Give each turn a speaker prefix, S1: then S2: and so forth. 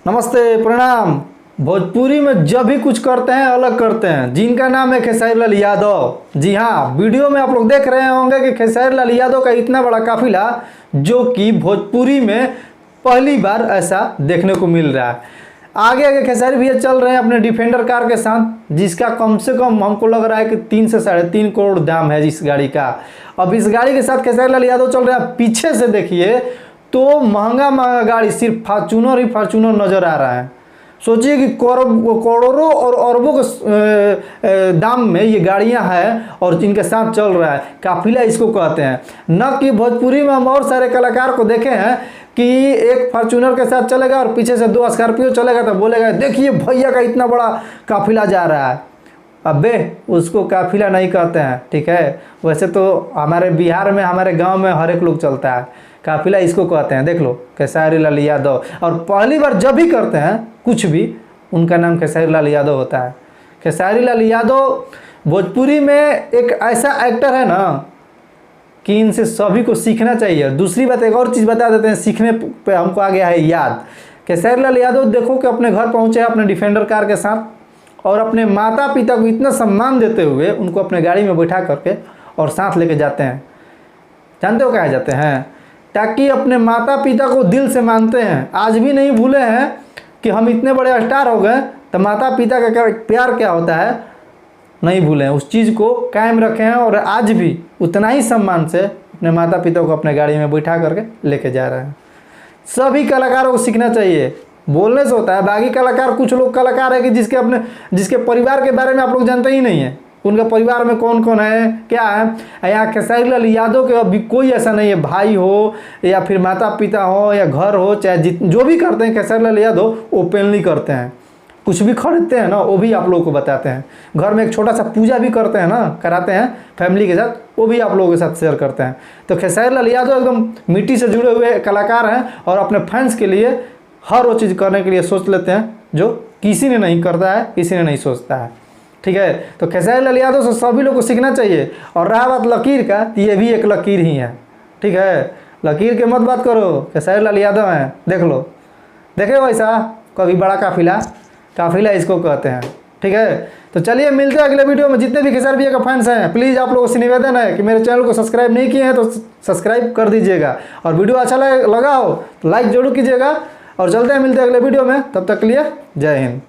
S1: नमस्ते, प्रणाम। भोजपुरी में जब भी कुछ करते हैं अलग करते हैं। जिनका नाम है खेसारी लाल यादव। जी हाँ, वीडियो में आप लोग देख रहे होंगे कि खेसारी लाल यादव का इतना बड़ा काफिला जो कि भोजपुरी में पहली बार ऐसा देखने को मिल रहा है। आगे आगे खेसारी भैया चल रहे हैं अपने डिफेंडर कार के साथ, जिसका कम से कम हमको लग रहा है कि 3 से 3.5 करोड़ दाम है इस गाड़ी का। अब इस गाड़ी के साथ खेसारी लाल यादव चल रहा है। पीछे से देखिए तो महंगा महंगा गाड़ी सिर्फ फॉर्च्यूनर ही फॉर्च्यूनर नजर आ रहा है। सोचिए कि करोड़ों और अरबों के दाम में ये गाड़ियां हैं और इनके साथ चल रहा है। काफिला इसको कहते हैं। न कि भोजपुरी में हम और सारे कलाकार को देखे हैं कि एक फॉर्च्यूनर के साथ चलेगा और पीछे से 2 स्कॉर्पियो चलेगा तो बोलेगा देखिए भैया का इतना बड़ा काफिला जा रहा है। अबे उसको काफिला नहीं कहते हैं, ठीक है। वैसे तो हमारे बिहार में, हमारे गांव में हर एक लोग चलता है। काफिला इसको कहते हैं। देख लो, खेसारी लाल यादव। और पहली बार जब भी करते हैं कुछ भी, उनका नाम खेसारी लाल यादव होता है। खेसारी लाल यादव भोजपुरी में एक ऐसा एक्टर है ना कि इनसे सभी को सीखना चाहिए। दूसरी बात, एक और चीज़ बता देते हैं, सीखने पे हमको आ गया है याद। खेसारी लाल यादव देखो कि अपने घर पहुँचे अपने डिफेंडर कार के साथ और अपने माता पिता को इतना सम्मान देते हुए उनको अपने गाड़ी में बैठा करके और साथ लेके जाते हैं। जानते हो कहाँ जाते हैं? ताकि अपने माता पिता को दिल से मानते हैं। आज भी नहीं भूले हैं कि हम इतने बड़े स्टार हो गए तो माता पिता का प्यार क्या होता है नहीं भूले हैं। उस चीज़ को कायम रखे हैं और आज भी उतना ही सम्मान से अपने माता पिता को अपने गाड़ी में बैठा करके लेके जा रहे हैं। सभी कलाकारों को सीखना चाहिए। बोलने से होता है। बाकी कलाकार, कुछ लोग कलाकार है कि जिसके परिवार के बारे में आप लोग जानते ही नहीं है। उनका परिवार में कौन कौन है, क्या है। यहाँ खेसारी लाल यादव के अभी कोई ऐसा नहीं है। भाई हो या फिर माता पिता हो या घर हो, चाहे जो भी करते हैं खेसारी लाल यादव ओपनली करते हैं। कुछ भी खरीदते हैं ना वो भी आप लोगों को बताते हैं। घर में एक छोटा सा पूजा भी करते हैं ना, कराते हैं फैमिली के साथ, वो भी आप लोगों के साथ शेयर करते हैं। तो खेसारी लाल यादव एकदम मिट्टी से जुड़े हुए कलाकार हैं और अपने फैंस के लिए हर वो चीज़ करने के लिए सोच लेते हैं जो किसी ने नहीं करता है, किसी ने नहीं सोचता है, ठीक है। तो खेसारी लाल यादव से सभी लोग को सीखना चाहिए। और रहा बात लकीर का, तो ये भी एक लकीर ही है, ठीक है। लकीर के मत बात करो, खेसारी लाल यादव हैं, देख लो। देखे वैसा कभी बड़ा काफिला इसको कहते हैं, ठीक है। तो चलिए मिलते हैं अगले वीडियो में। जितने भी खेसारी भैया का फैंस हैं, प्लीज़ आप लोगों से निवेदन है कि मेरे चैनल को सब्सक्राइब नहीं किए हैं तो सब्सक्राइब कर दीजिएगा। और वीडियो अच्छा लगा हो तो लाइक जरूर कीजिएगा। और चलते हैं, मिलते हैं अगले वीडियो में। तब तक के लिए जय हिंद।